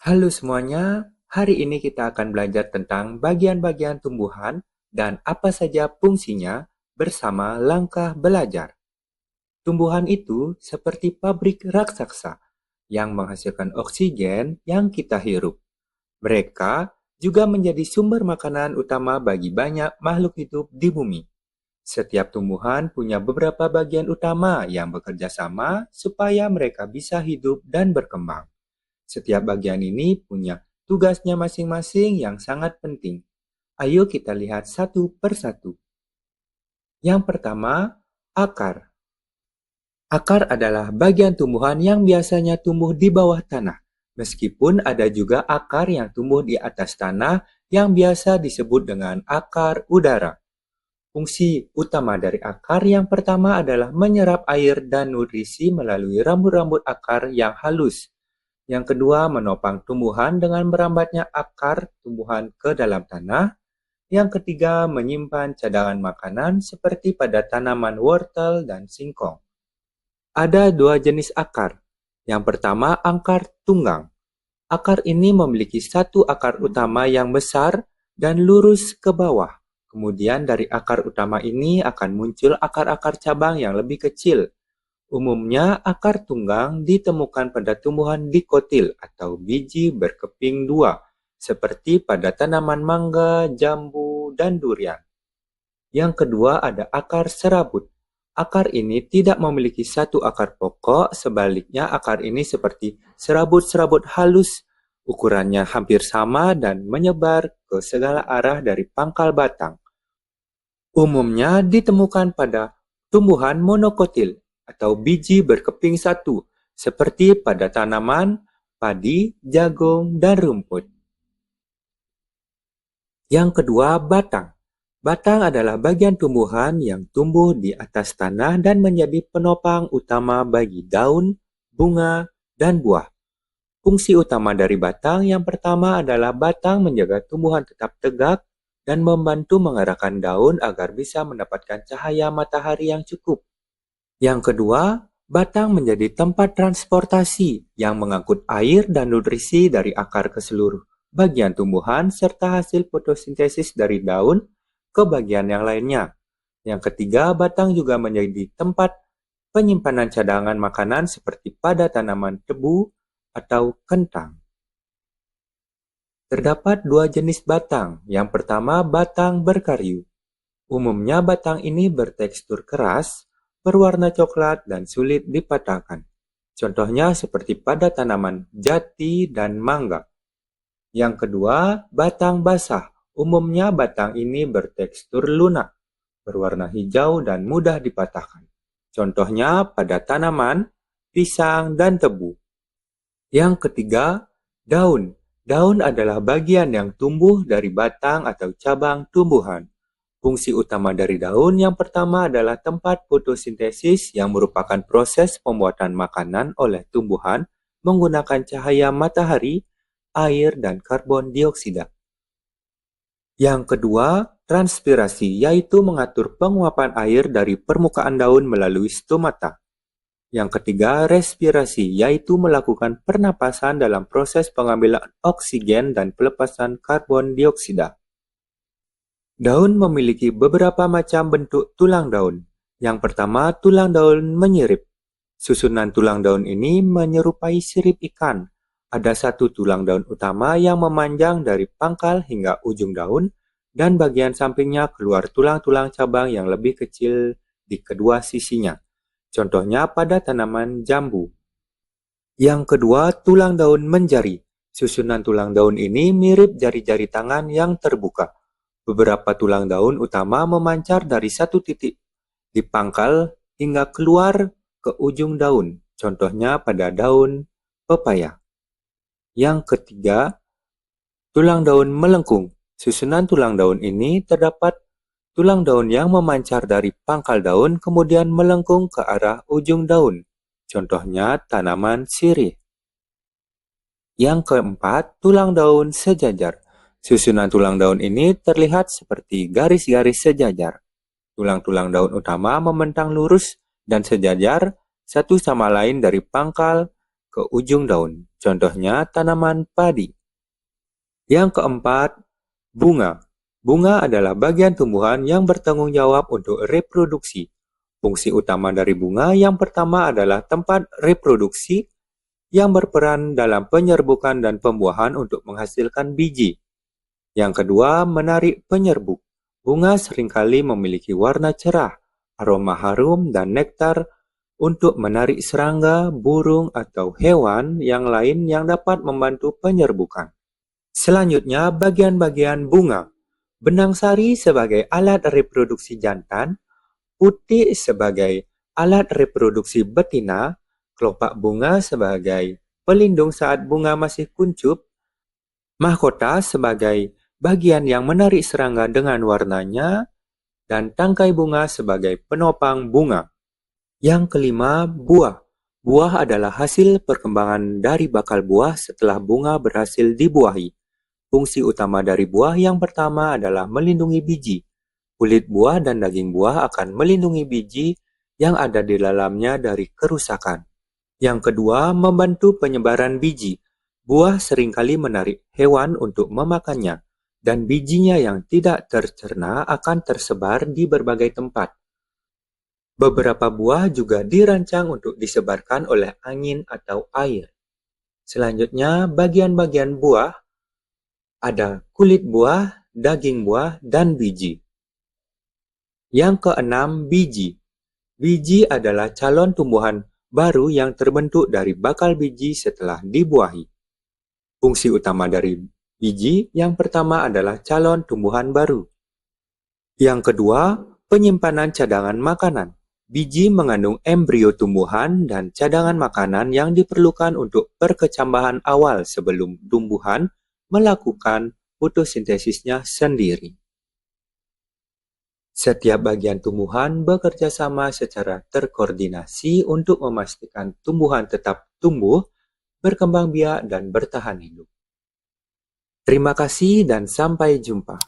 Halo semuanya, hari ini kita akan belajar tentang bagian-bagian tumbuhan dan apa saja fungsinya bersama langkah belajar. Tumbuhan itu seperti pabrik raksasa yang menghasilkan oksigen yang kita hirup. Mereka juga menjadi sumber makanan utama bagi banyak makhluk hidup di bumi. Setiap tumbuhan punya beberapa bagian utama yang bekerja sama supaya mereka bisa hidup dan berkembang. Setiap bagian ini punya tugasnya masing-masing yang sangat penting. Ayo kita lihat satu persatu. Yang pertama, akar. Akar adalah bagian tumbuhan yang biasanya tumbuh di bawah tanah. Meskipun ada juga akar yang tumbuh di atas tanah yang biasa disebut dengan akar udara. Fungsi utama dari akar yang pertama adalah menyerap air dan nutrisi melalui rambut-rambut akar yang halus. Yang kedua, menopang tumbuhan dengan merambatnya akar tumbuhan ke dalam tanah. Yang ketiga, menyimpan cadangan makanan seperti pada tanaman wortel dan singkong. Ada dua jenis akar. Yang pertama, akar tunggang. Akar ini memiliki satu akar utama yang besar dan lurus ke bawah. Kemudian dari akar utama ini akan muncul akar-akar cabang yang lebih kecil. Umumnya, akar tunggang ditemukan pada tumbuhan dikotil atau biji berkeping dua, seperti pada tanaman mangga, jambu, dan durian. Yang kedua ada akar serabut. Akar ini tidak memiliki satu akar pokok, sebaliknya akar ini seperti serabut-serabut halus. Ukurannya hampir sama dan menyebar ke segala arah dari pangkal batang. Umumnya ditemukan pada tumbuhan monokotil atau biji berkeping satu, seperti pada tanaman, padi, jagung, dan rumput. Yang kedua, batang. Batang adalah bagian tumbuhan yang tumbuh di atas tanah dan menjadi penopang utama bagi daun, bunga, dan buah. Fungsi utama dari batang yang pertama adalah batang menjaga tumbuhan tetap tegak dan membantu mengarahkan daun agar bisa mendapatkan cahaya matahari yang cukup. Yang kedua, batang menjadi tempat transportasi yang mengangkut air dan nutrisi dari akar ke seluruh bagian tumbuhan serta hasil fotosintesis dari daun ke bagian yang lainnya. Yang ketiga, batang juga menjadi tempat penyimpanan cadangan makanan seperti pada tanaman tebu atau kentang. Terdapat dua jenis batang. Yang pertama, batang berkayu. Umumnya batang ini bertekstur keras, berwarna coklat, dan sulit dipatahkan. Contohnya seperti pada tanaman jati dan mangga. Yang kedua, batang basah. Umumnya batang ini bertekstur lunak, berwarna hijau, dan mudah dipatahkan. Contohnya pada tanaman, pisang, dan tebu. Yang ketiga, daun. Daun adalah bagian yang tumbuh dari batang atau cabang tumbuhan. Fungsi utama dari daun yang pertama adalah tempat fotosintesis yang merupakan proses pembuatan makanan oleh tumbuhan menggunakan cahaya matahari, air, dan karbon dioksida. Yang kedua, transpirasi, yaitu mengatur penguapan air dari permukaan daun melalui stomata. Yang ketiga, respirasi, yaitu melakukan pernapasan dalam proses pengambilan oksigen dan pelepasan karbon dioksida. Daun memiliki beberapa macam bentuk tulang daun. Yang pertama, tulang daun menyirip. Susunan tulang daun ini menyerupai sirip ikan. Ada satu tulang daun utama yang memanjang dari pangkal hingga ujung daun, dan bagian sampingnya keluar tulang-tulang cabang yang lebih kecil di kedua sisinya. Contohnya pada tanaman jambu. Yang kedua, tulang daun menjari. Susunan tulang daun ini mirip jari-jari tangan yang terbuka. Beberapa tulang daun utama memancar dari satu titik di pangkal hingga keluar ke ujung daun. Contohnya pada daun pepaya. Yang ketiga, tulang daun melengkung. Susunan tulang daun ini terdapat tulang daun yang memancar dari pangkal daun kemudian melengkung ke arah ujung daun. Contohnya tanaman sirih. Yang keempat, tulang daun sejajar. Susunan tulang daun ini terlihat seperti garis-garis sejajar. Tulang-tulang daun utama membentang lurus dan sejajar satu sama lain dari pangkal ke ujung daun. contohnya tanaman padi. Yang keempat, bunga. Bunga adalah bagian tumbuhan yang bertanggung jawab untuk reproduksi. Fungsi utama dari bunga yang pertama adalah tempat reproduksi yang berperan dalam penyerbukan dan pembuahan untuk menghasilkan biji. Yang kedua, menarik penyerbuk. Bunga seringkali memiliki warna cerah, aroma harum, dan nektar untuk menarik serangga, burung, atau hewan yang lain yang dapat membantu penyerbukan. Selanjutnya, bagian-bagian bunga. Benang sari sebagai alat reproduksi jantan, putih sebagai alat reproduksi betina, kelopak bunga sebagai pelindung saat bunga masih kuncup, mahkota sebagai bagian yang menarik serangga dengan warnanya, dan tangkai bunga sebagai penopang bunga. Yang kelima, buah. Buah adalah hasil perkembangan dari bakal buah setelah bunga berhasil dibuahi. Fungsi utama dari buah yang pertama adalah melindungi biji. Kulit buah dan daging buah akan melindungi biji yang ada di dalamnya dari kerusakan. Yang kedua, membantu penyebaran biji. Buah seringkali menarik hewan untuk memakannya, dan bijinya yang tidak tercerna akan tersebar di berbagai tempat. Beberapa buah juga dirancang untuk disebarkan oleh angin atau air. Selanjutnya, bagian-bagian buah ada kulit buah, daging buah, dan biji. Yang keenam, biji. Biji adalah calon tumbuhan baru yang terbentuk dari bakal biji setelah dibuahi. Fungsi utama dari biji yang pertama adalah calon tumbuhan baru. Yang kedua, penyimpanan cadangan makanan. Biji mengandung embrio tumbuhan dan cadangan makanan yang diperlukan untuk perkecambahan awal sebelum tumbuhan melakukan fotosintesisnya sendiri. Setiap bagian tumbuhan bekerja sama secara terkoordinasi untuk memastikan tumbuhan tetap tumbuh, berkembang biak, dan bertahan hidup. Terima kasih dan sampai jumpa.